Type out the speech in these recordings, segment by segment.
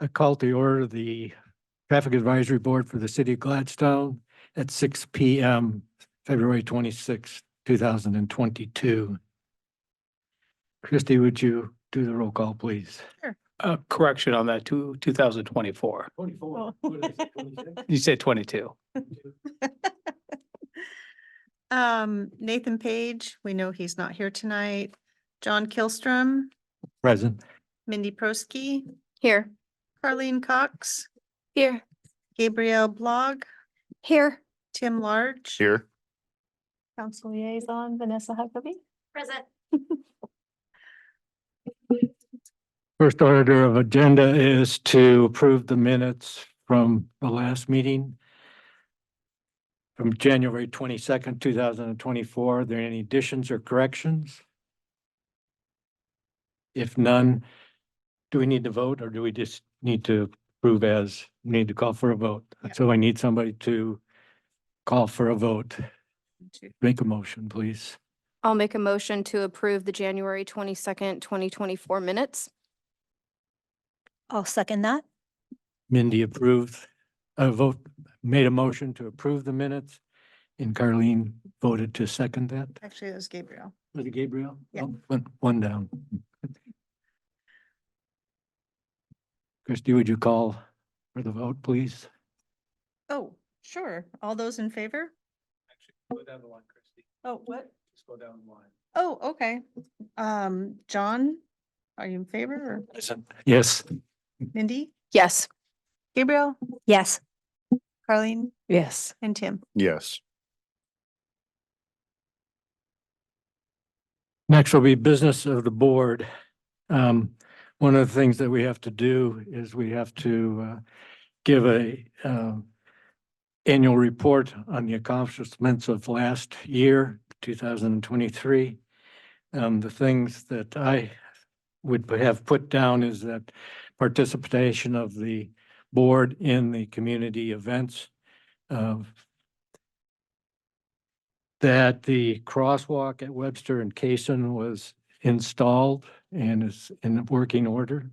I call to order the Traffic Advisory Board for the City of Gladstone at 6 p.m., February 26, 2022. Christie, would you do the roll call, please? Correction on that, 2024. 24. What did I say, 26? You said 22. Nathan Page, we know he's not here tonight. John Kilstrom, Present. Mindy Prosky, Here. Carleen Cox, Here. Gabrielle Blog, Here. Tim Large. Here. Council Liaison Vanessa Huckabee. Present. First order of agenda is to approve the minutes from the last meeting from January 22nd, 2024. Are there any additions or corrections? If none, do we need to vote or do we just need to approve as need to call for a vote? Yeah. So I need somebody to call for a vote. Make a motion, please. I'll make a motion to approve the January 22nd, 2024 minutes. I'll second that. Mindy approved, made a motion to approve the minutes, and Carleen voted to second that. Actually, it was Gabriel. Was it Gabriel? Yeah. Oh, one down. Christie, would you call for the vote, please? Oh, sure. All those in favor? Go down the line, Christie. Oh, what? Just go down the line. Oh, okay. John, are you in favor or Yes. Mindy? Yes. Gabriel, Yes. Carleen, Yes. and Tim? Yes. Next will be business of the board. One of the things that we have to do is we have to give a annual report on the accomplishments of last year, 2023. The things that I would have put down is that participation of the board in the community events, that the crosswalk at Webster and Cason was installed and is in working order,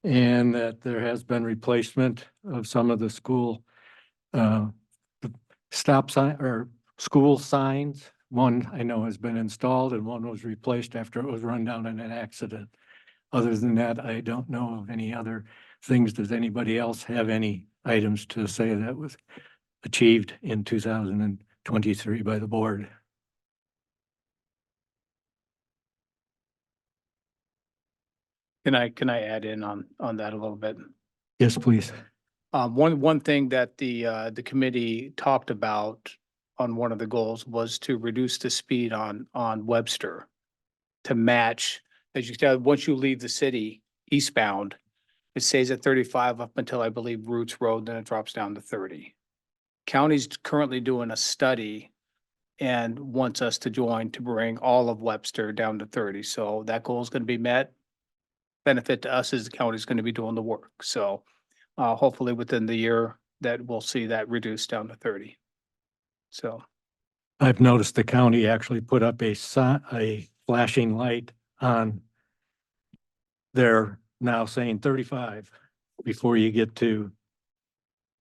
and that there has been replacement of some of the school stop sign or school signs. One I know has been installed and one was replaced after it was run down in an accident. Other than that, I don't know of any other things. Does anybody else have any items to say that was achieved in 2023 by the board? Can I add in on that a little bit? Yes, please. One thing that the committee talked about on one of the goals was to reduce the speed on Webster to match, as you said, once you leave the city eastbound, it stays at 35 up until I believe Roots Road, then it drops down to 30. County's currently doing a study and wants us to join to bring all of Webster down to 30. So that goal is going to be met. Benefit to us is the county's going to be doing the work. So hopefully within the year that we'll see that reduced down to 30. So I've noticed the county actually put up a flashing light on there now saying 35 before you get to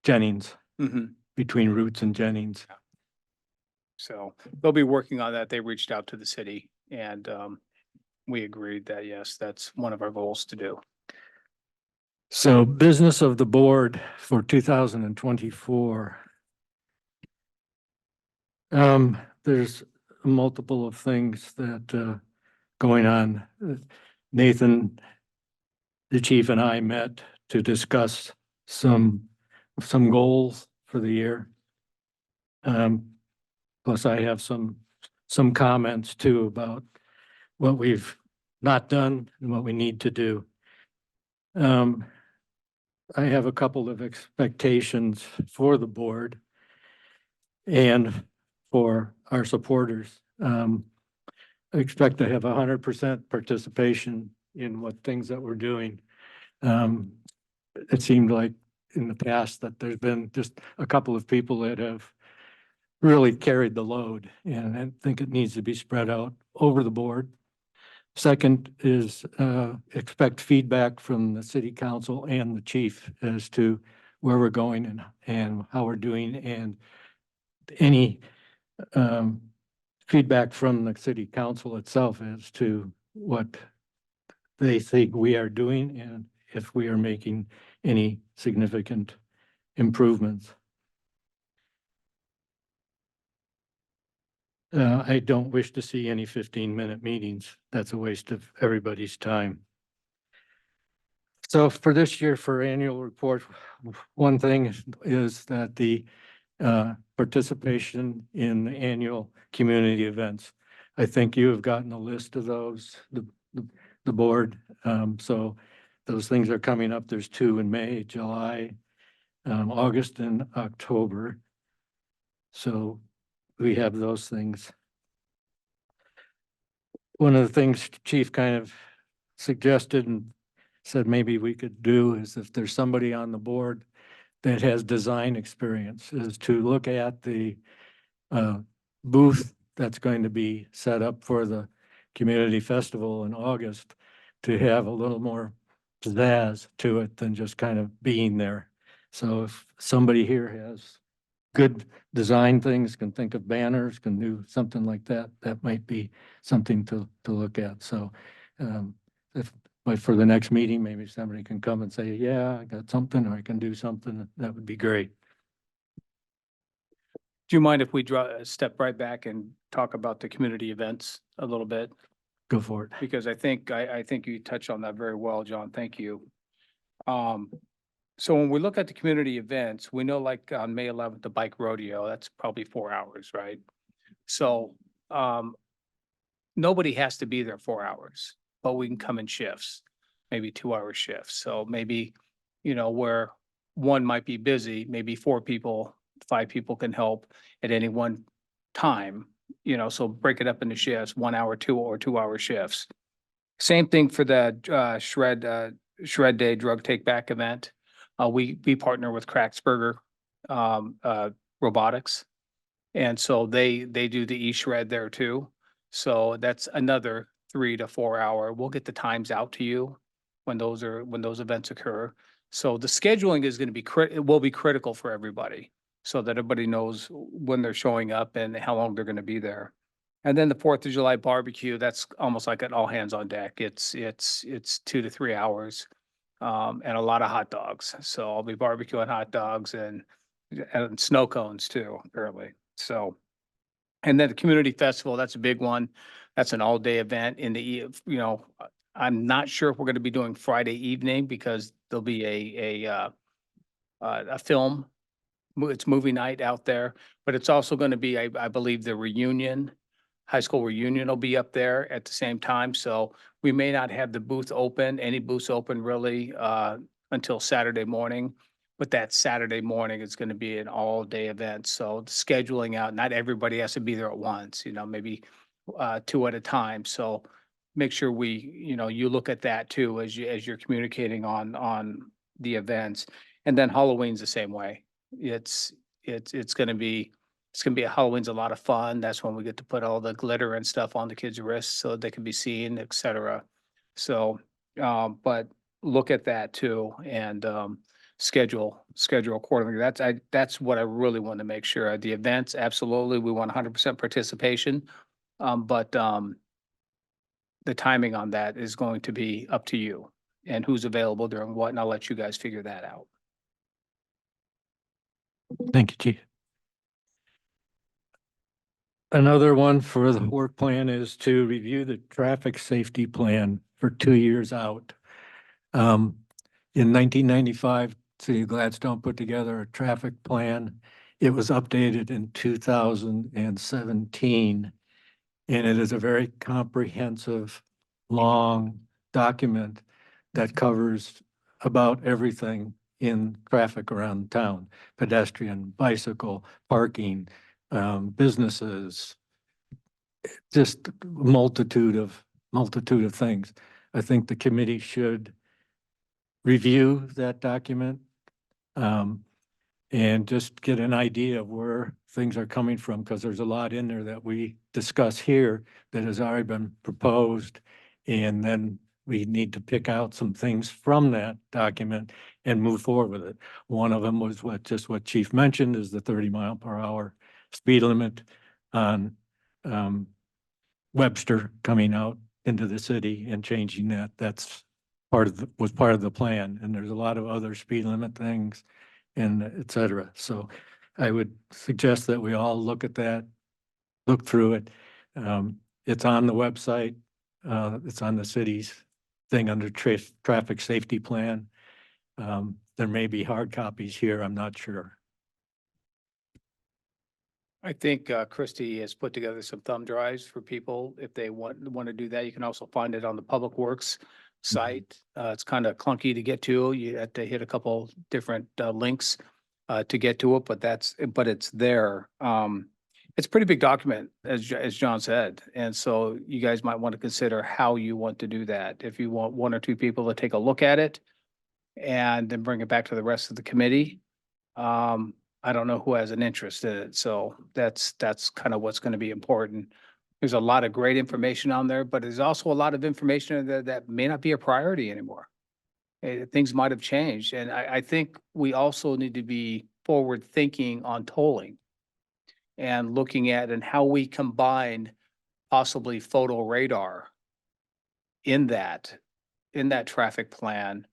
Jennings, between Roots and Jennings. So they'll be working on that. They reached out to the city and we agreed that, yes, that's one of our goals to do. So business of the board for 2024. There's multiple of things that going on. Nathan, the chief, and I met to discuss some goals for the year. Plus I have some comments too about what we've not done and what we need to do. I have a couple of expectations for the board and for our supporters. I expect to have 100% participation in what things that we're doing. It seemed like in the past that there's been just a couple of people that have really carried the load, and I think it needs to be spread out over the board. Second is expect feedback from the city council and the chief as to where we're going and how we're doing, and any feedback from the city council itself as to what they think we are doing and if we are making any significant improvements. I don't wish to see any 15-minute meetings. That's a waste of everybody's time. So for this year, for annual report, one thing is that the participation in the annual community events. I think you have gotten a list of those, the board. So those things are coming up. There's 2 in May, July, August, and October. So we have those things. One of the things Chief kind of suggested and said maybe we could do is if there's somebody on the board that has design experience, is to look at the booth that's going to be set up for the community festival in August, to have a little more pizzazz to it than just kind of being there. So if somebody here has good design things, can think of banners, can do something like that, that might be something to look at. So but for the next meeting, maybe somebody can come and say, yeah, I got something, or I can do something. That would be great. Do you mind if we step right back and talk about the community events a little bit? Go for it. Because I think you touched on that very well, John. Thank you. So when we look at the community events, we know like on May 11th, the bike rodeo, that's probably 4 hours, right? So nobody has to be there 4 hours, but we can come in shifts, maybe 2-hour shifts. So maybe, where one might be busy, maybe 4 people, 5 people can help at any one time, so break it up into shifts, 1 hour, 2 shifts. Same thing for the Shred Day Drug Take Back event. We partner with Cracksburger Robotics. And so they do the e-shred there too. So that's another 3 to 4 hour. We'll get the times out to you when those events occur. So the scheduling is going to be it will be critical for everybody, so that everybody knows when they're showing up and how long they're going to be there. And then the 4th of July barbecue, that's almost like an all hands on deck. It's 2 to 3 hours. And a lot of hot dogs. So I'll be barbecuing hot dogs and snow cones too, apparently. So, and then the community festival, that's a big one. That's an all-day event in the, I'm not sure if we're going to be doing Friday evening because there'll be a film. It's movie night out there, but it's also going to be, I believe, the reunion. High school reunion will be up there at the same time. So we may not have the booth open, any booths open really, until Saturday morning. But that Saturday morning is going to be an all-day event. So the scheduling out, not everybody has to be there at once, maybe 2 at a time. So make sure you look at that too as you're communicating on the events. And then Halloween's the same way. It's going to be Halloween's a lot of fun. That's when we get to put all the glitter and stuff on the kids' wrists so they can be seen, et cetera. So, but look at that too and schedule accordingly. That's what I really want to make sure. The events, absolutely, we want 100% participation. But the timing on that is going to be up to you and who's available during what, and I'll let you guys figure that out. Thank you, Chief. Another one for the work plan is to review the traffic safety plan for 2 years out. In 1995, City of Gladstone put together a traffic plan. It was updated in 2017, and it is a very comprehensive, long document that covers about everything in traffic around town: pedestrian, bicycle, parking, businesses, just multitude of things. I think the committee should review that document and just get an idea of where things are coming from, because there's a lot in there that we discuss here that has already been proposed And then we need to pick out some things from that document and move forward with it. One of them was what Chief mentioned, is the 30-mile-per-hour speed limit on Webster coming out into the city and changing that. That's was part of the plan. And there's a lot of other speed limit things and et cetera. So I would suggest that we all look at that, look through it. It's on the website. It's on the city's thing under traffic safety plan. There may be hard copies here. I'm not sure. I think Christie has put together some thumb drives for people if they want to do that. You can also find it on the Public Works site. It's kind of clunky to get to. You have to hit a couple different links to get to it, but it's there. It's a pretty big document, as John said. And so you guys might want to consider how you want to do that. If you want one or two people to take a look at it and then bring it back to the rest of the committee. I don't know who has an interest in it, so that's kind of what's going to be important. There's a lot of great information on there, but there's also a lot of information that may not be a priority anymore. Things might have changed, and I think we also need to be forward thinking on tolling and looking at and how we combine possibly photo radar in that traffic plan.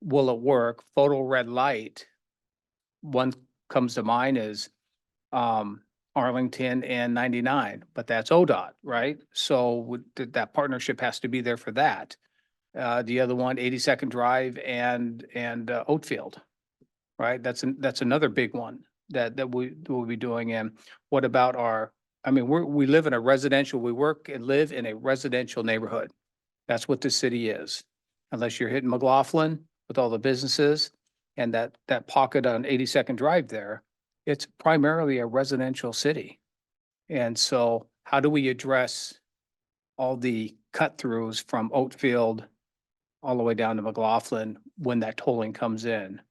Will it work? Photo red light. One comes to mind is Arlington and 99, but that's ODOT, right? So that partnership has to be there for that. The other one, 82nd Drive and Oatfield, right? That's another big one that we'll be doing. And what about we live in a residential, we work and live in a residential neighborhood. That's what the city is. Unless you're hitting McLaughlin with all the businesses and that pocket on 82nd Drive there, it's primarily a residential city. And so how do we address all the cut throughs from Oatfield all the way down to McLaughlin when that tolling comes in?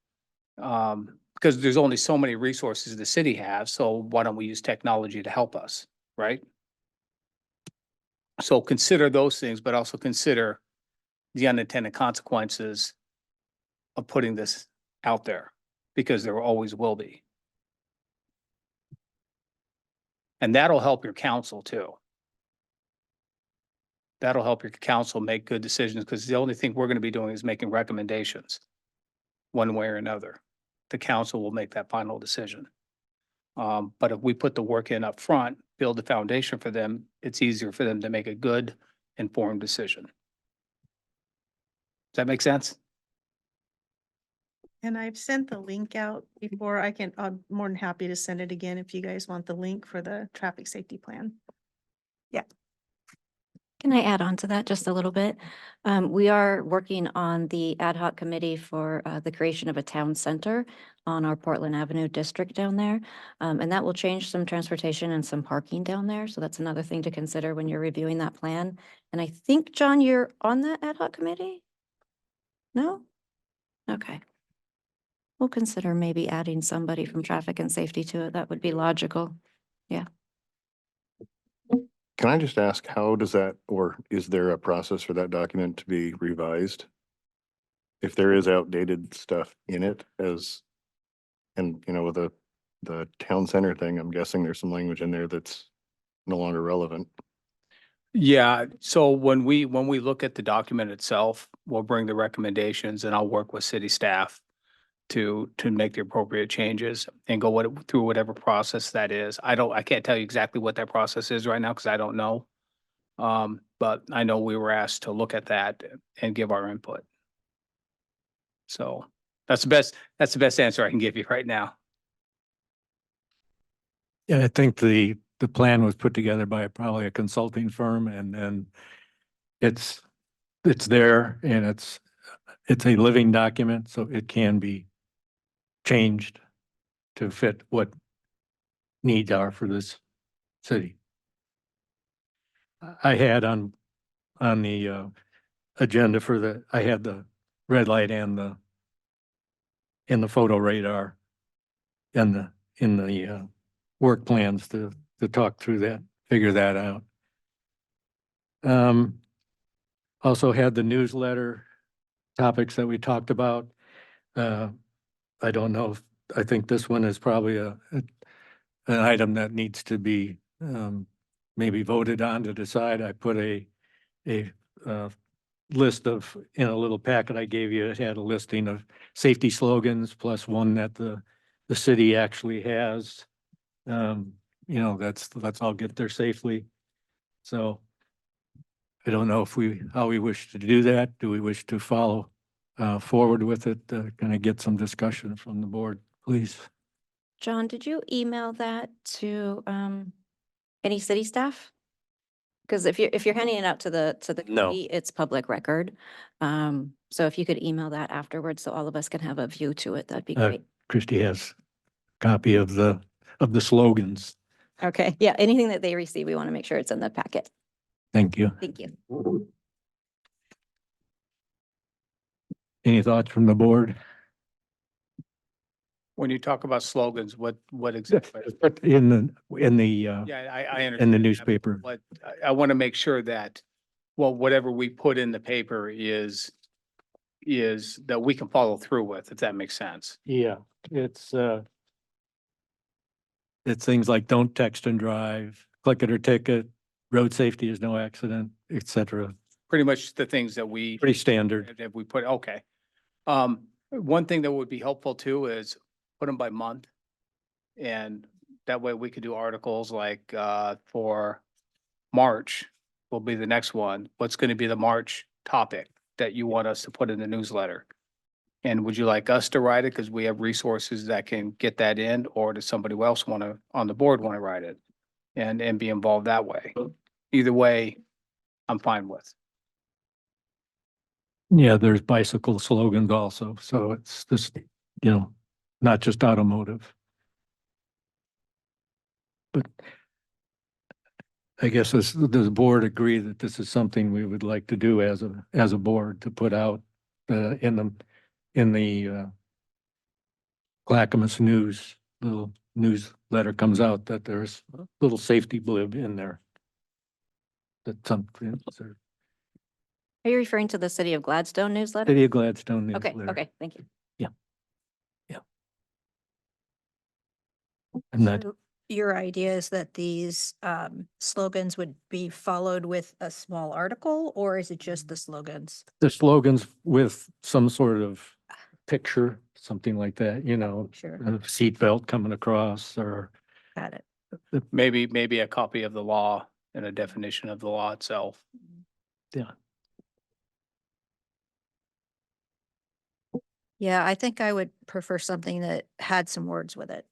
Because there's only so many resources the city has, so why don't we use technology to help us, right? So consider those things, but also consider the unintended consequences of putting this out there, because there always will be. And that'll help your council too. That'll help your council make good decisions, because the only thing we're going to be doing is making recommendations one way or another. The council will make that final decision. But if we put the work in up front, build the foundation for them, it's easier for them to make a good, informed decision. Does that make sense? And I've sent the link out before. I'm more than happy to send it again if you guys want the link for the traffic safety plan. Can I add on to that just a little bit? We are working on the ad hoc committee for the creation of a town center on our Portland Avenue district down there. And that will change some transportation and some parking down there. So that's another thing to consider when you're reviewing that plan. And I think, John, you're on that ad hoc committee? No? Okay. We'll consider maybe adding somebody from traffic and safety to it. That would be logical. Yeah. Can I just ask, how does that, or is there a process for that document to be revised? If there is outdated stuff in it and with the town center thing, I'm guessing there's some language in there that's no longer relevant. Yeah, so when we look at the document itself, we'll bring the recommendations and I'll work with city staff to make the appropriate changes and go through whatever process that is. I can't tell you exactly what that process is right now because I don't know. But I know we were asked to look at that and give our input. So that's the best answer I can give you right now. Yeah, I think the plan was put together by probably a consulting firm, and then it's there and it's a living document, so it can be changed to fit what needs are for this city. I had on the agenda I had the red light and the photo radar and in the work plans to talk through that, figure that out. Also had the newsletter topics that we talked about. I don't know if, I think this one is probably an item that needs to be maybe voted on to decide. I put a list of, in a little packet I gave you, it had a listing of safety slogans plus one that the city actually has. You know, let's all get there safely. So I don't know if how we wish to do that. Do we wish to follow forward with it? Can I get some discussion from the board, please? John, did you email that to any city staff? Because if you're handing it out to the No. committee, it's public record. So if you could email that afterwards, so all of us can have a view to it, that'd be great. Christie has a copy of the slogans. Okay, yeah, anything that they receive, we want to make sure it's in the packet. Thank you. Thank you. Any thoughts from the board? When you talk about slogans, what exactly? In the, Yeah, I understand. in the that, newspaper. But I want to make sure that, well, whatever we put in the paper is that we can follow through with, if that makes sense. Yeah, it's things like don't text and drive, click it or ticket, road safety is no accident, et cetera. Pretty much the things that we. Pretty standard. That we put, okay. One thing that would be helpful too is put them by month. And that way we could do articles like, for March will be the next one. What's going to be the March topic that you want us to put in the newsletter? And would you like us to write it? Because we have resources that can get that in, or does somebody else want to, on the board, want to write it? And be involved that way. Either way, I'm fine with. Yeah, there's bicycle slogans also, so it's just, you know, not just automotive. But I guess does the board agree that this is something we would like to do as a board, to put out in the Clackamas News, little newsletter comes out that there's a little safety blib in there. That something, Are you referring to the City of Gladstone newsletter? City of Gladstone Okay, newsletter. okay, thank you. And that, So your idea is that these slogans would be followed with a small article, or is it just the slogans? the slogans with some sort of picture, something like that, you know, Sure, a seatbelt coming across, or got it. Maybe a copy of the law and a definition of the law itself. Yeah, I think I would prefer something that had some words with it,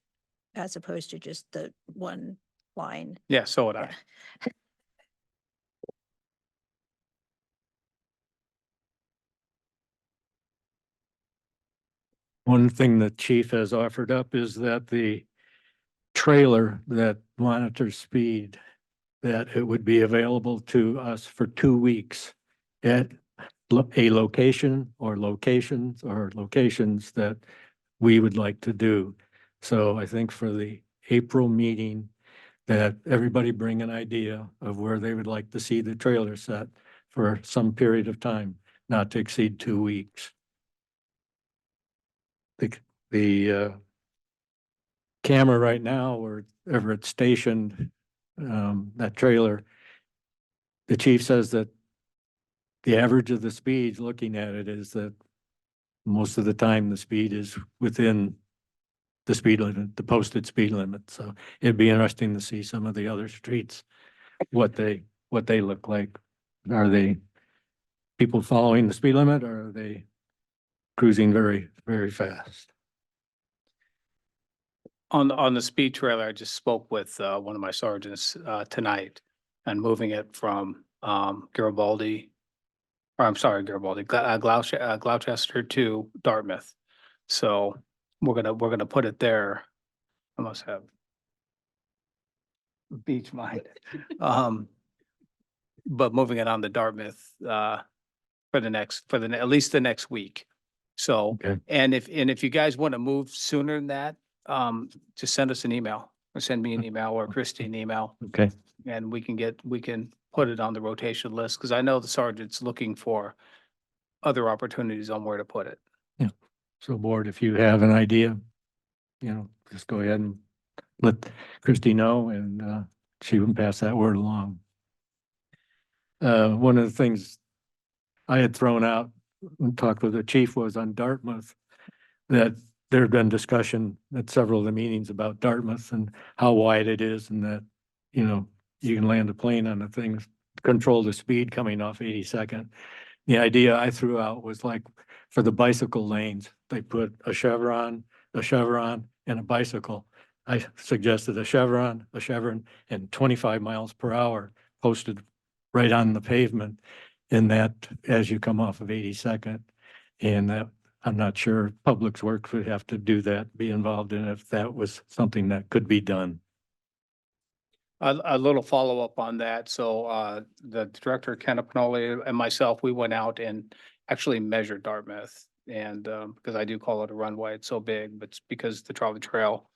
as opposed to just the one line. Yeah, so would I. Yeah. one thing the chief has offered up is that the trailer that monitors speed, that it would be available to us for 2 weeks at a location or locations that we would like to do. So I think for the April meeting, that everybody bring an idea of where they would like to see the trailer set for some period of time, not to exceed 2 weeks. The camera right now, wherever it's stationed, that trailer, the chief says that the average of the speeds, looking at it, is that most of the time the speed is within the speed limit, the posted speed limit. So it'd be interesting to see some of the other streets, what they look like. Are they people following the speed limit, or are they cruising very, very fast? On the speed trailer, I just spoke with one of my sergeants tonight and moving it from Garibaldi, or I'm sorry, Gloucester to Dartmouth. So we're gonna put it there. I must have beach mind. But moving it on to Dartmouth for at least the next week. So, Okay. and if you guys want to move sooner than that, just send us an email, or send me an email, or Christie an email, Okay, and we can put it on the rotation list, because I know the sergeant's looking for other opportunities on where to put it. So board, if you have an idea, just go ahead and let Christie know and she can pass that word along. One of the things I had thrown out and talked with the chief was on Dartmouth, that there had been discussion at several of the meetings about Dartmouth and how wide it is and that, you can land a plane on the things, control the speed coming off 82nd. The idea I threw out was like for the bicycle lanes, they put a chevron, and a bicycle. I suggested a chevron, and 25 miles per hour posted right on the pavement. And that as you come off of 82nd, and that I'm not sure Public Works would have to do that, be involved in it if that was something that could be done. A little follow-up on that. So the director, Ken Pinoli, and myself, we went out and actually measured Dartmouth. And because I do call it a runway, it's so big, but it's because the trolley trail,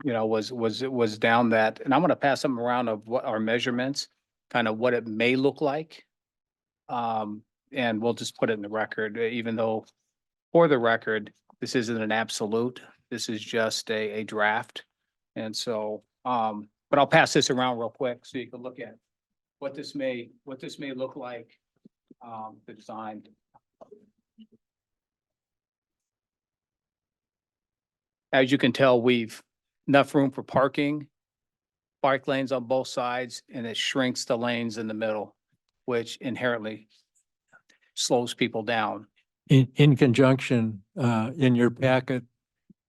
was down that. And I'm going to pass them around of what our measurements, kind of what it may look like. And we'll just put it in the record, even though for the record, this isn't an absolute. This is just a draft. And so, but I'll pass this around real quick so you can look at what this may look like, the design. As you can tell, we've enough room for parking, bike lanes on both sides, and it shrinks the lanes in the middle, which inherently slows people down. In conjunction, in your packet,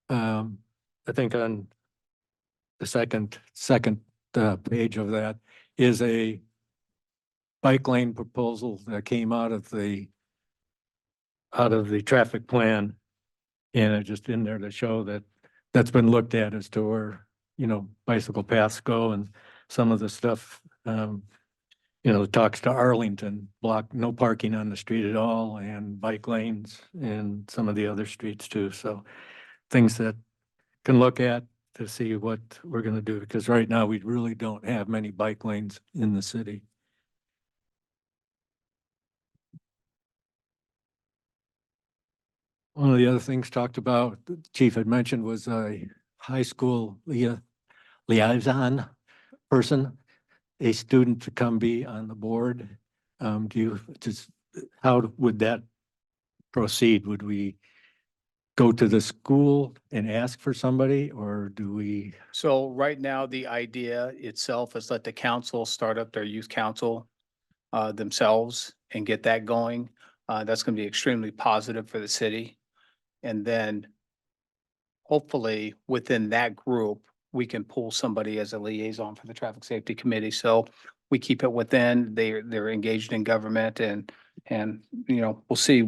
I think on the second page of that is a bike lane proposal that came out of the traffic plan. And it's just in there to show that that's been looked at as to where, bicycle paths go and some of the stuff, talks to Arlington, no parking on the street at all and bike lanes and some of the other streets too. So things that can look at to see what we're going to do, because right now we really don't have many bike lanes in the city. One of the other things talked about, the chief had mentioned, was a high school liaison person, a student to come be on the board. How would that proceed? Would we go to the school and ask for somebody, or do we? So right now, the idea itself is let the council start up their youth council themselves and get that going. That's going to be extremely positive for the city. And then hopefully within that group, we can pull somebody as a liaison for the traffic safety committee. So we keep it within, they're engaged in government and we'll see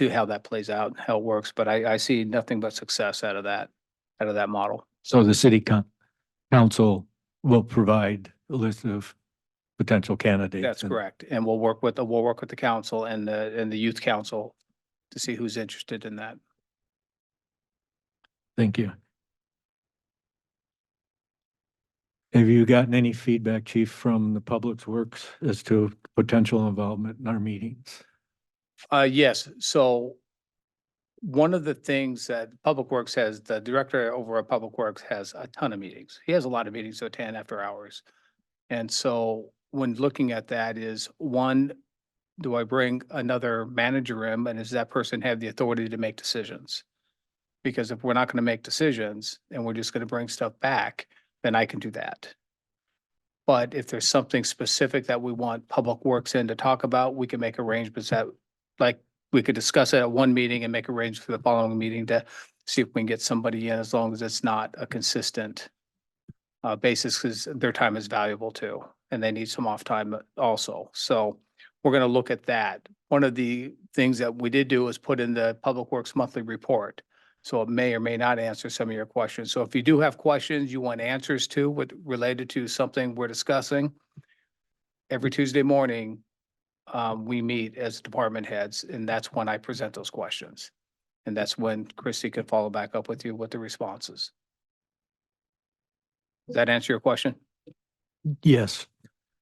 how that plays out, and how it works. But I see nothing but success out of that model. So the city council will provide a list of potential candidates. That's correct. And we'll work with the council and the youth council to see who's interested in that. Thank you. Have you gotten any feedback, Chief, from the Public Works as to potential involvement in our meetings? Yes, so one of the things that Public Works has, the director over at Public Works has a ton of meetings. He has a lot of meetings to attend after hours. And so when looking at that is, one, do I bring another manager in, and does that person have the authority to make decisions? Because if we're not going to make decisions and we're just going to bring stuff back, then I can do that. But if there's something specific that we want Public Works in to talk about, we can make arrangements that, like, we could discuss it at one meeting and make arrangements for the following meeting to see if we can get somebody in, as long as it's not a consistent basis, because their time is valuable too, and they need some off time also. So we're going to look at that. One of the things that we did do was put in the Public Works monthly report. So it may or may not answer some of your questions. So if you do have questions you want answers to related to something we're discussing, every Tuesday morning, we meet as department heads, and that's when I present those questions. And that's when Christie can follow back up with you with the responses. Does that answer your question? Yes,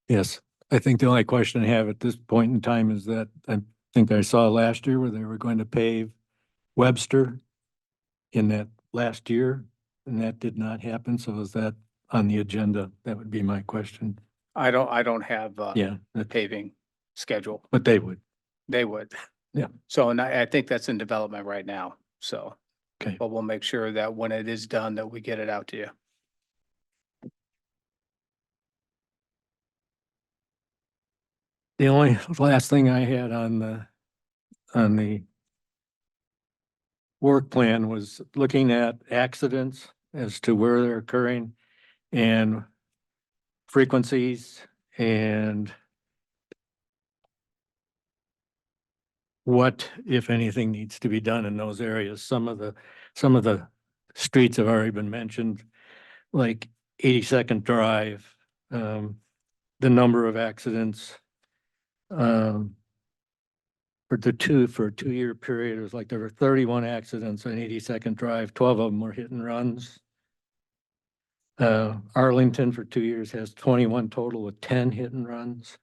yes. I think the only question I have at this point in time is that I think I saw last year where they were going to pave Webster in that last year, and that did not happen. So is that on the agenda? That would be my question. I don't have, Yeah, the paving schedule. but they would. They would. Yeah. So, and I think that's in development right now, so, Okay. but we'll make sure that when it is done, that we get it out to you. The only last thing I had on the work plan was looking at accidents as to where they're occurring and frequencies and what, if anything, needs to be done in those areas. Some of the streets have already been mentioned, like 82nd Drive, the number of accidents, for a 2-year period, it was like there were 31 accidents on 82nd Drive, 12 of them were hit and runs. Arlington for 2 years has 21 total with 10 hit and runs.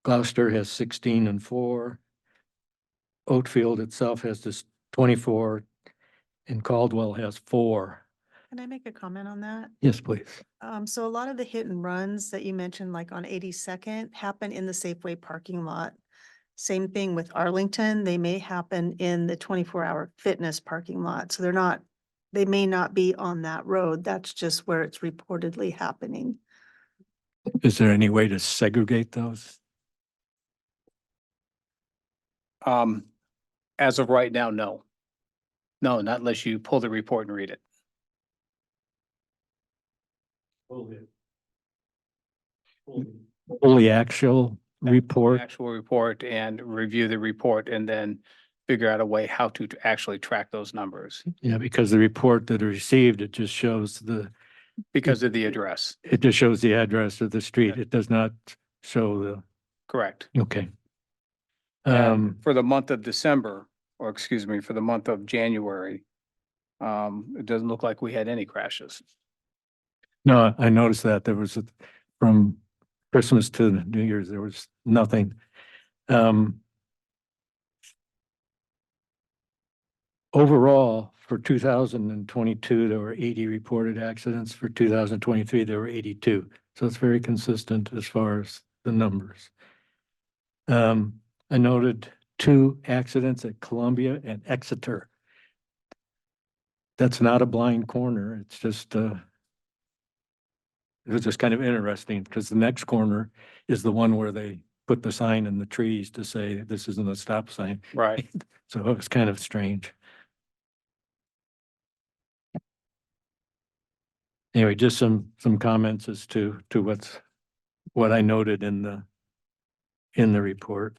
Gloucester has 16 and 4. Oatfield itself has just 24, and Caldwell has 4. Can I make a comment on that? Yes, please. So a lot of the hit and runs that you mentioned, like on 82nd, happen in the Safeway parking lot. Same thing with Arlington. They may happen in the 24-hour fitness parking lot. So they may not be on that road. That's just where it's reportedly happening. Is there any way to segregate those? As of right now, no. No, not unless you pull the report and read it. Fully actual report? Actual report and review the report and then figure out a way how to actually track those numbers Yeah, because the report that I received, it just shows because of the address. it just shows the address of the street. It does not show Correct. okay. And for the month of December, or excuse me, for the month of January, it doesn't look like we had any crashes. No, I noticed that there was from Christmas to New Year's, there was nothing. Overall, for 2022, there were 80 reported accidents. For 2023, there were 82. So it's very consistent as far as the numbers. I noted 2 accidents at Columbia and Exeter. That's not a blind corner. It's just, it was just kind of interesting because the next corner is the one where they put the sign in the trees to say this isn't a stop sign. Right. So it was kind of strange. Anyway, just some comments as to what I noted in the report.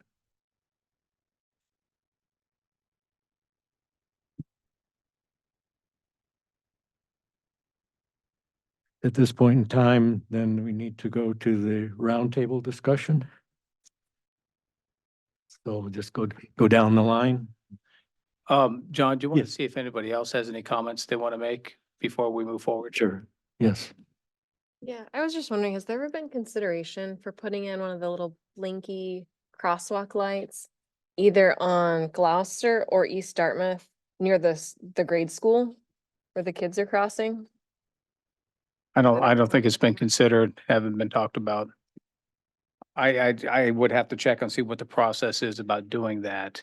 At this point in time, then we need to go to the roundtable discussion. So we'll just go down the line. John, do you want to Yes. see if anybody else has any comments they want to make before we move forward? Sure. Yes. Yeah, I was just wondering, has there ever been consideration for putting in one of the little blinky crosswalk lights either on Gloucester or East Dartmouth near the grade school where the kids are crossing? I don't think it's been considered, haven't been talked about. I would have to check and see what the process is about doing that.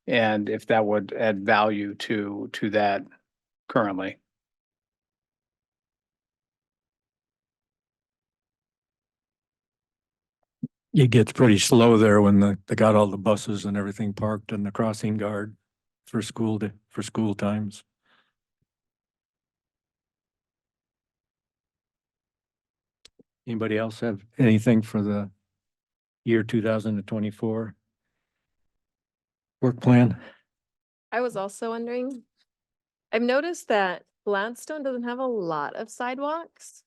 And if that would add value to that currently. It gets pretty slow there when they got all the buses and everything parked in the crossing guard for school times. Anybody else have anything for the year 2024 work plan? I was also wondering, I've noticed that Gladstone doesn't have a lot of sidewalks.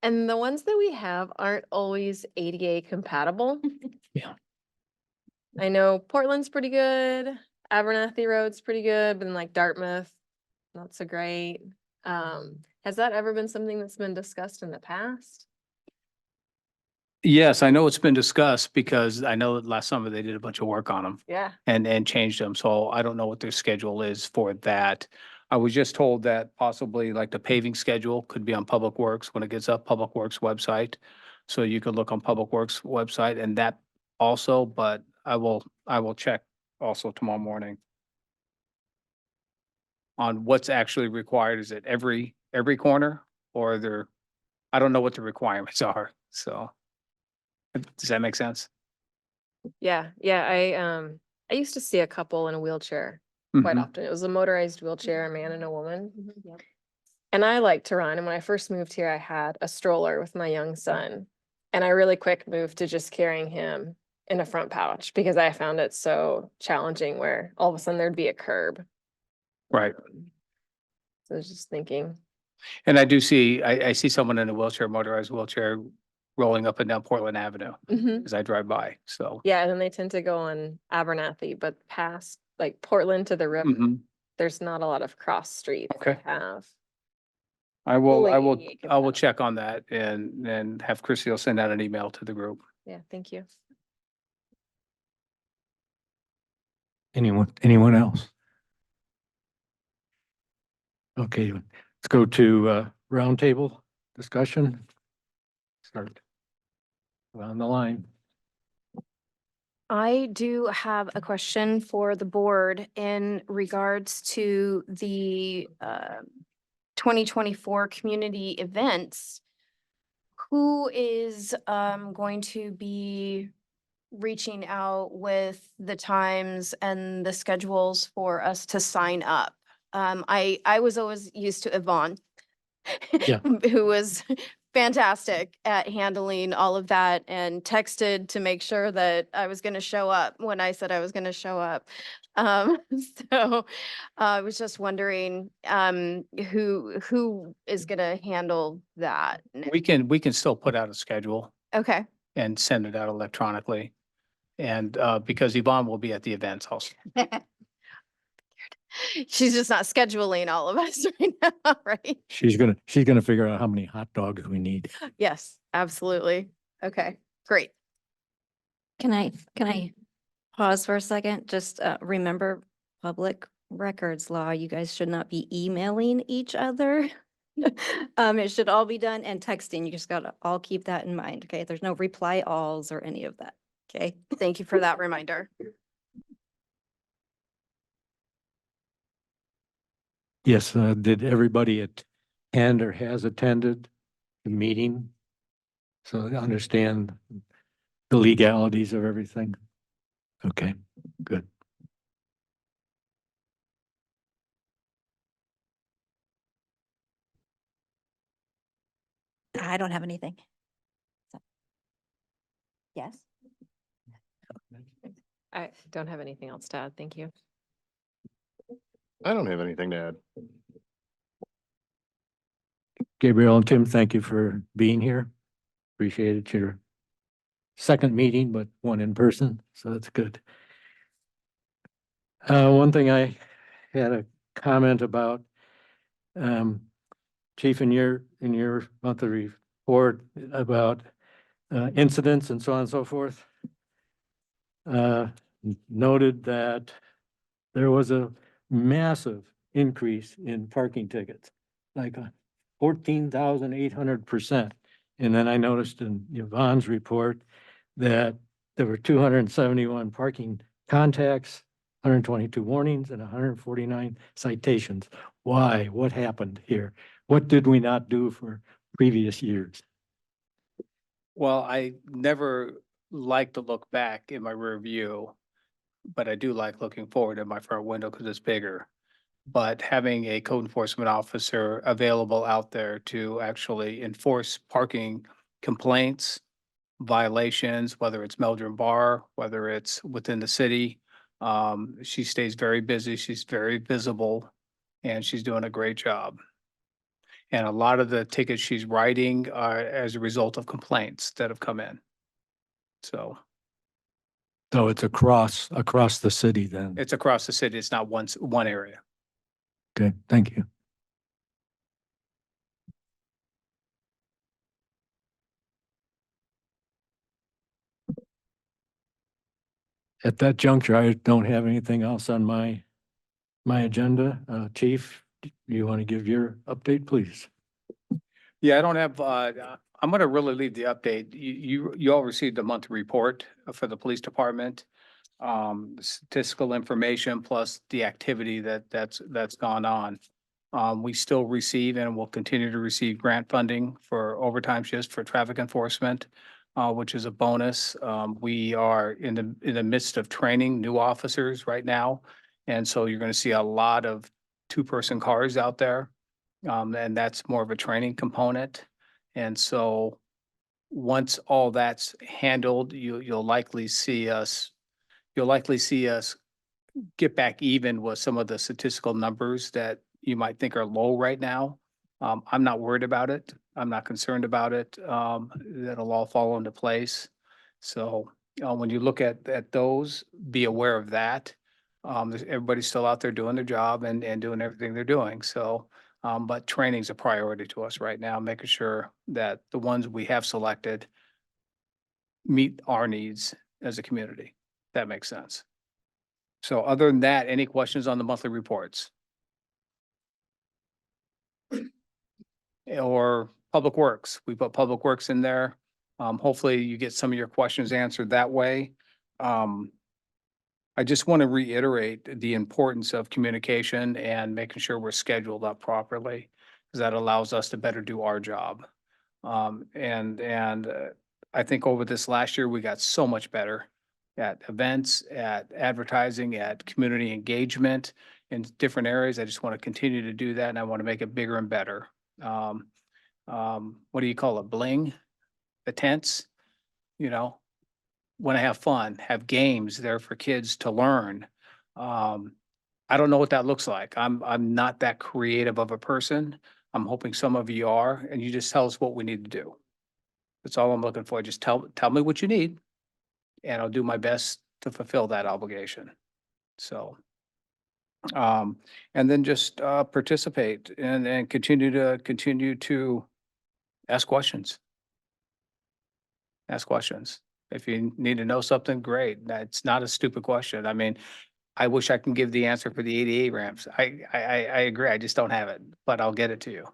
And the ones that we have aren't always ADA compatible. Yeah. I know Portland's pretty good, Abernathy Road's pretty good, but then like Dartmouth, not so great. Has that ever been something that's been discussed in the past? Yes, I know it's been discussed because I know that last summer they did a bunch of work on them Yeah. and changed them. So I don't know what their schedule is for that. I was just told that possibly like the paving schedule could be on Public Works when it gets up, Public Works website. So you could look on Public Works website and that also, but I will check also tomorrow morning on what's actually required. Is it every corner or there, I don't know what the requirements are. So does that make sense? Yeah, yeah, I used to see a couple in a wheelchair quite Mhm. often. It was a motorized wheelchair, a man and a woman. And I like to run. And when I first moved here, I had a stroller with my young son. And I really quick moved to just carrying him in a front pouch because I found it so challenging where all of a sudden there'd be a curb. Right. So I was just thinking, And I do see, I see someone in a wheelchair, motorized wheelchair, rolling up and down Portland Avenue as I drive by, so. yeah, and then they tend to go on Abernathy, but past like Portland to the river, Mhm. there's not a lot of cross streets Okay. that have. I will Fully check on that and have Chrissy will send out an email to the group. Yeah, thank you. Anyone else? Okay, let's go to roundtable discussion. Start on the line. I do have a question for the board in regards to the 2024 community events. Who is going to be reaching out with the times and the schedules for us to sign up? I was always used to Yvonne. Yeah. Who was fantastic at handling all of that and texted to make sure that I was going to show up when I said I was going to show up. Um, so I was just wondering who is going to handle that. We can still put out a schedule Okay. and send it out electronically. And because Yvonne will be at the events also. She's just not scheduling all of us right now, right? She's gonna figure out how many hot dogs we need. Yes, absolutely. Okay, great. Can I pause for a second? Just remember public records law. You guys should not be emailing each other. It should all be done and texting. You just gotta all keep that in mind, okay? There's no reply alls or any of that, okay? Thank you for that reminder. Yes, did everybody attend or has attended the meeting? So they understand the legalities of everything? Okay, good. I don't have anything. Yes. I don't have anything else to add. Thank you. I don't have anything to add. Gabriel and Tim, thank you for being here. Appreciate it. Your second meeting, but one in person, so that's good. One thing I had a comment about, Chief, in your monthly report about incidents and so on and so forth. Noted that there was a massive increase in parking tickets, like 14,800%. And then I noticed in Yvonne's report that there were 271 parking contacts, 122 warnings, and 149 citations. Why? What happened here? What did we not do for previous years? Well, I never like to look back in my rear view, but I do like looking forward in my front window because it's bigger. But having a code enforcement officer available out there to actually enforce parking complaints, violations, whether it's Meldrum Bar, whether it's within the city. She stays very busy. She's very visible and she's doing a great job. And a lot of the tickets she's writing are as a result of complaints that have come in. So So it's across the city then. it's across the city. It's not one area. Okay, thank you. At that juncture, I don't have anything else on my agenda. Chief, you want to give your update, please? Yeah, I don't have, I'm gonna really leave the update. You all received a monthly report for the police department. Statistical information plus the activity that's gone on. We still receive and will continue to receive grant funding for overtime shifts for traffic enforcement, which is a bonus. We are in the midst of training new officers right now. And so you're gonna see a lot of two-person cars out there. And that's more of a training component. And so once all that's handled, you'll likely see us get back even with some of the statistical numbers that you might think are low right now. I'm not worried about it. I'm not concerned about it. That'll all fall into place. So, when you look at those, be aware of that. Everybody's still out there doing their job and doing everything they're doing. So, but training's a priority to us right now, making sure that the ones we have selected meet our needs as a community. That makes sense. So other than that, any questions on the monthly reports? Or Public Works? We put Public Works in there. Hopefully you get some of your questions answered that way. I just want to reiterate the importance of communication and making sure we're scheduled up properly, because that allows us to better do our job. I think over this last year, we got so much better at events, at advertising, at community engagement in different areas. I just want to continue to do that, and I want to make it bigger and better. What do you call it? Bling? The tents? You know, want to have fun, have games there for kids to learn. I don't know what that looks like. I'm not that creative of a person. I'm hoping some of you are, and you just tell us what we need to do. That's all I'm looking for. Just tell me what you need, and I'll do my best to fulfill that obligation. So, and then just participate and continue to ask questions. Ask questions. If you need to know something, great. That's not a stupid question. I mean, I wish I can give the answer for the 88 ramps. I agree. I just don't have it, but I'll get it to you.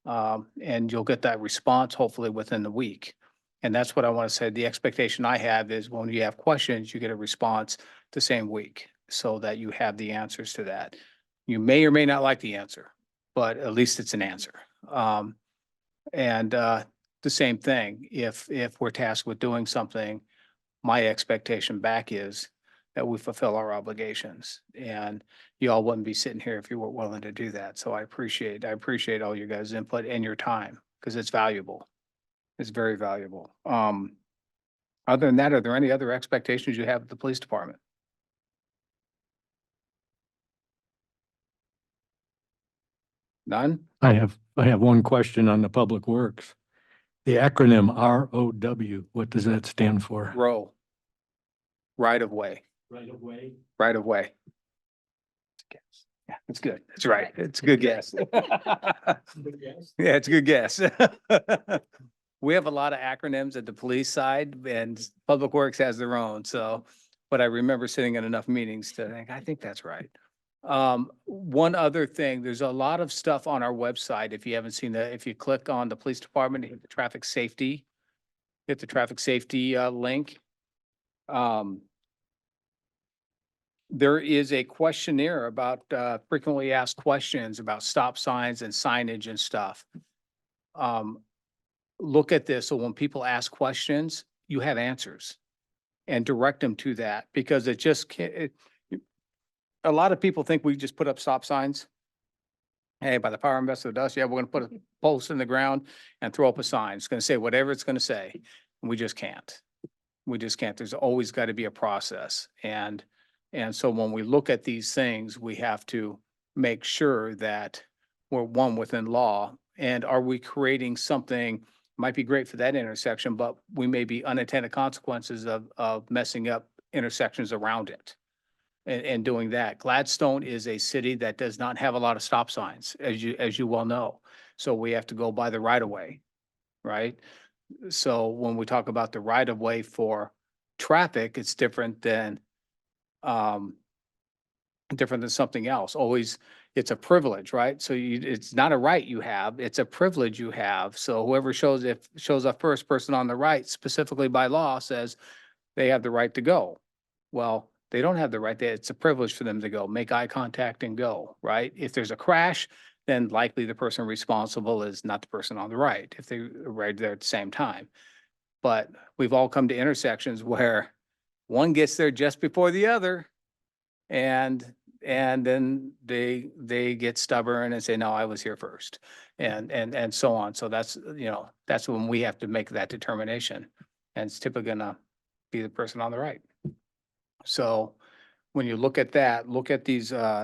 And you'll get that response hopefully within the week. And that's what I want to say. The expectation I have is when you have questions, you get a response the same week so that you have the answers to that. You may or may not like the answer, but at least it's an answer. The same thing, if we're tasked with doing something, my expectation back is that we fulfill our obligations. And you all wouldn't be sitting here if you weren't willing to do that. So I appreciate all you guys' input and your time, because it's valuable. It's very valuable. Other than that, are there any other expectations you have of the police department? None? I have one question on the Public Works. The acronym ROW, what does that stand for? Row. Right of way. Right of way. Right of way. Yeah, that's good. That's right. It's a good guess. Yeah, it's a good guess. We have a lot of acronyms at the police side, and Public Works has their own, so, but I remember sitting in enough meetings to think, I think that's right. One other thing, there's a lot of stuff on our website. If you haven't seen that, if you click on the police department, hit the traffic safety link. There is a questionnaire about frequently asked questions about stop signs and signage and stuff. Look at this. So when people ask questions, you have answers and direct them to that, because it just can't. A lot of people think we just put up stop signs. Hey, by the power invested with us, yeah, we're going to put a post in the ground and throw up a sign. It's going to say whatever it's going to say. And we just can't. We just can't. There's always got to be a process. And so when we look at these things, we have to make sure that we're one within law. And are we creating something, might be great for that intersection, but we may be unintended consequences of messing up intersections around it. And doing that. Gladstone is a city that does not have a lot of stop signs, as you well know. So we have to go by the right of way, right? So when we talk about the right of way for traffic, it's different than different than something else. Always, it's a privilege, right? So it's not a right you have, it's a privilege you have. So whoever shows up first, person on the right, specifically by law, says they have the right to go. Well, they don't have the right, it's a privilege for them to go, make eye contact and go, right? If there's a crash, then likely the person responsible is not the person on the right, if they are right there at the same time. But we've all come to intersections where one gets there just before the other, and then they get stubborn and say, no, I was here first, and so on. So that's, that's when we have to make that determination. And it's typically gonna be the person on the right. So when you look at that, look at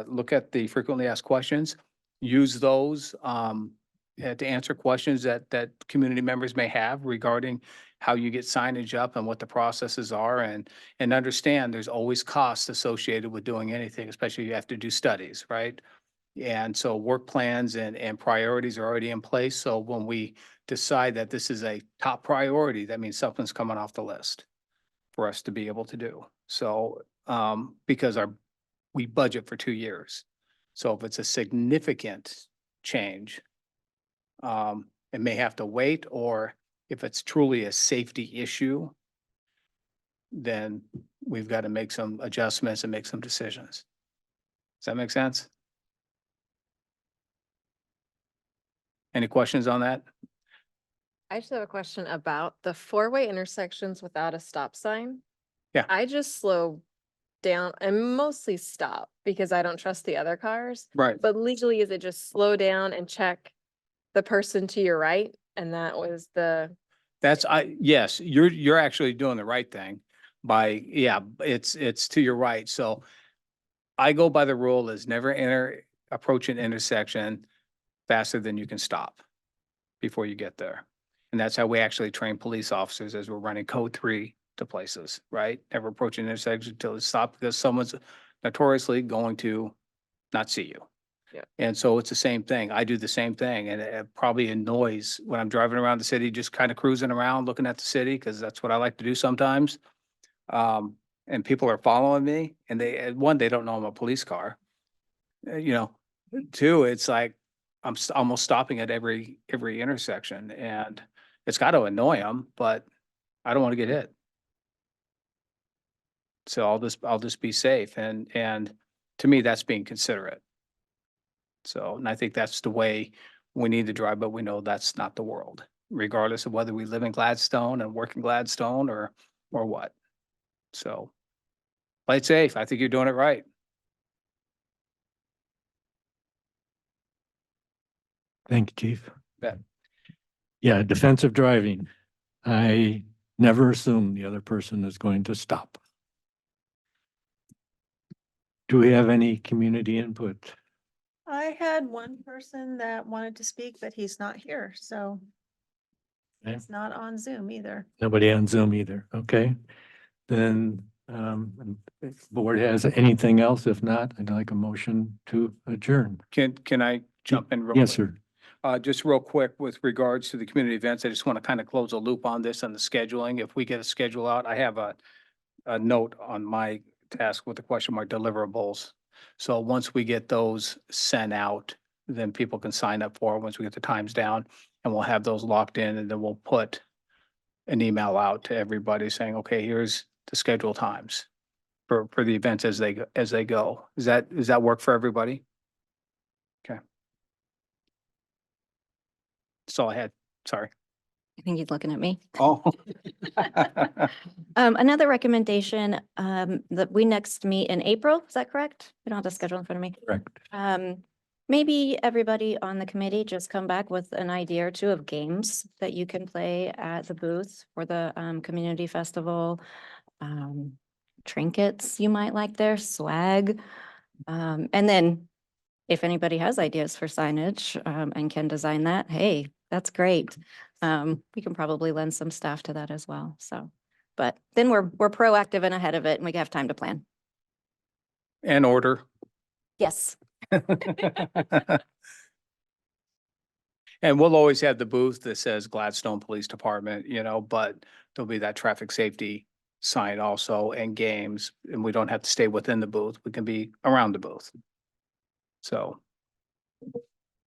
look at the frequently asked questions, use those to answer questions that community members may have regarding how you get signage up and what the processes are, and understand there's always costs associated with doing anything, especially if you have to do studies, right? And so work plans and priorities are already in place. So when we decide that this is a top priority, that means something's coming off the list for us to be able to do. So, because we budget for 2 years. So if it's a significant change, it may have to wait, or if it's truly a safety issue, then we've got to make some adjustments and make some decisions. Does that make sense? Any questions on that? I just have a question about the four-way intersections without a stop sign. Yeah. I just slow down and mostly stop because I don't trust the other cars. Right. But legally, is it just slow down and check the person to your right? And that was Yes, you're actually doing the right thing by, it's to your right. So I go by the rule is never approach an intersection faster than you can stop before you get there. And that's how we actually train police officers as we're running code 3 to places, right? Never approach an intersection until it's stopped, because someone's notoriously going to not see you. Yeah. And so it's the same thing. I do the same thing, and it probably annoys when I'm driving around the city, just kind of cruising around, looking at the city, because that's what I like to do sometimes. And people are following me, and one, they don't know I'm a police car. Two, it's like I'm almost stopping at every intersection, and it's got to annoy them, but I don't want to get hit. So I'll just be safe, and to me, that's being considerate. So, and I think that's the way we need to drive, but we know that's not the world, regardless of whether we live in Gladstone and work in Gladstone or what. So play it safe. I think you're doing it right. Thank you, Chief. Bet. Yeah, defensive driving. I never assume the other person is going to stop. Do we have any community input? I had one person that wanted to speak, but he's not here, so Okay. he's not on Zoom either. Nobody on Zoom either. Okay. Then, if the board has anything else, if not, I'd like a motion to adjourn. Can I jump in real quick? Yes, sir. Just real quick with regards to the community events, I just want to kind of close a loop on this and the scheduling. If we get a schedule out, I have a note on my task with the question mark deliverables. So once we get those sent out, then people can sign up for it once we get the times down, and we'll have those locked in, and then we'll put an email out to everybody saying, okay, here's the scheduled times for the events as they go. Does that work for everybody? Okay. That's all I had. Sorry. I think he's looking at me. Oh. Another recommendation, that we next meet in April, is that correct? We don't have the schedule in front of me. Correct. Maybe everybody on the committee just come back with an idea or two of games that you can play at the booth for the community festival. Trinkets you might like there, swag. And then if anybody has ideas for signage and can design that, hey, that's great. We can probably lend some staff to that as well. So, but then we're proactive and ahead of it, and we have time to plan. And order. Yes. And we'll always have the booth that says Gladstone Police Department, but there'll be that traffic safety sign also and games, and we don't have to stay within the booth. We can be around the booth. So,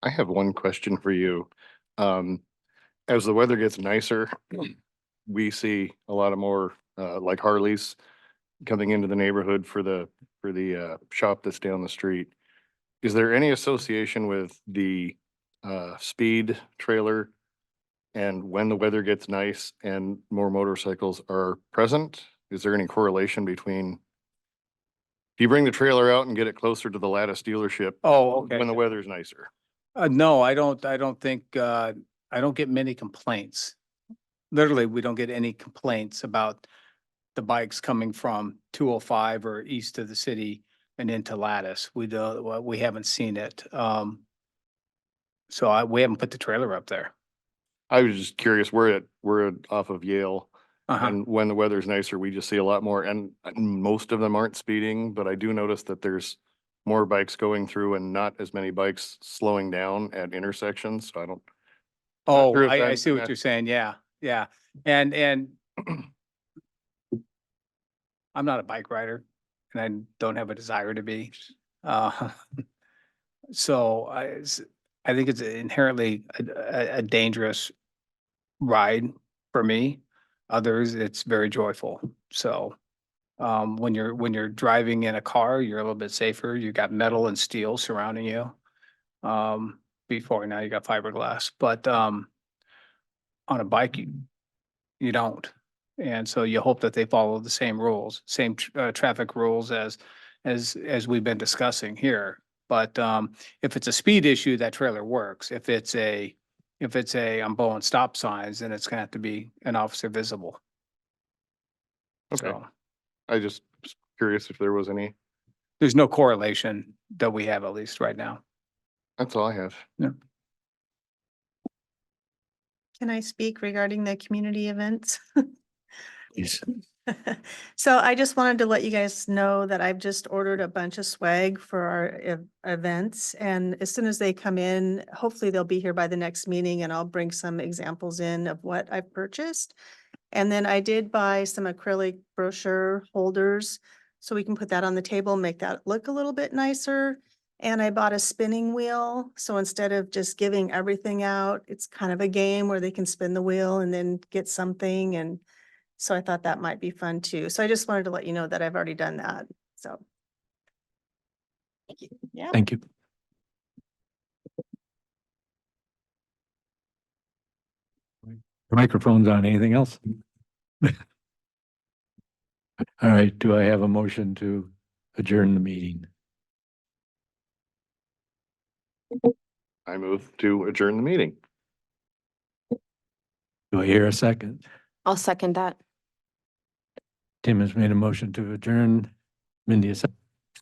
I have one question for you. As the weather gets nicer, we see a lot of more, like Harleys coming into the neighborhood for the shop that's down the street. Is there any association with the, speed trailer? And when the weather gets nice and more motorcycles are present, is there any correlation between if you bring the trailer out and get it closer to the Lattice dealership oh, okay. when the weather's nicer? No, I don't think, I don't get many complaints. Literally, we don't get any complaints about the bikes coming from 205 or east of the city and into Lattice. We don't, well, we haven't seen it. So we haven't put the trailer up there. I was just curious, we're off of Yale. Uh-huh. And when the weather's nicer, we just see a lot more, and most of them aren't speeding, but I do notice that there's more bikes going through and not as many bikes slowing down at intersections, so I don't. Oh, sure if I I'm see what not- you're saying. Yeah, yeah. And I'm not a bike rider and I don't have a desire to be. Uh, so I think it's inherently a dangerous ride for me. Others, it's very joyful. So when you're driving in a car, you're a little bit safer. You got metal and steel surrounding you. Before now you got fiberglass, but on a bike, you don't. And so you hope that they follow the same rules, same traffic rules as we've been discussing here. But if it's a speed issue, that trailer works. If it's a I'm blowing stop signs, then it's gonna have to be an officer visible. Okay, So I just was curious if there was any, there's no correlation that we have, at least right now. that's all I have. Can I speak regarding the community events? Yes. So I just wanted to let you guys know that I've just ordered a bunch of swag for our events. And as soon as they come in, hopefully they'll be here by the next meeting and I'll bring some examples in of what I've purchased. And then I did buy some acrylic brochure holders, so we can put that on the table, make that look a little bit nicer. And I bought a spinning wheel, so instead of just giving everything out, it's kind of a game where they can spin the wheel and then get something. And so I thought that might be fun too. So I just wanted to let you know that I've already done that, so. Thank you. Yeah. Thank you. Microphone's on. Anything else? All right, do I have a motion to adjourn the meeting? I move to adjourn the meeting. Do I hear a second? I'll second that. Tim has made a motion to adjourn. Mindy, a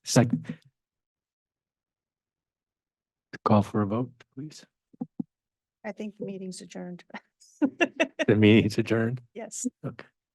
second. Call for a vote, please. I think the meeting's adjourned. The meeting's adjourned. Yes. Okay.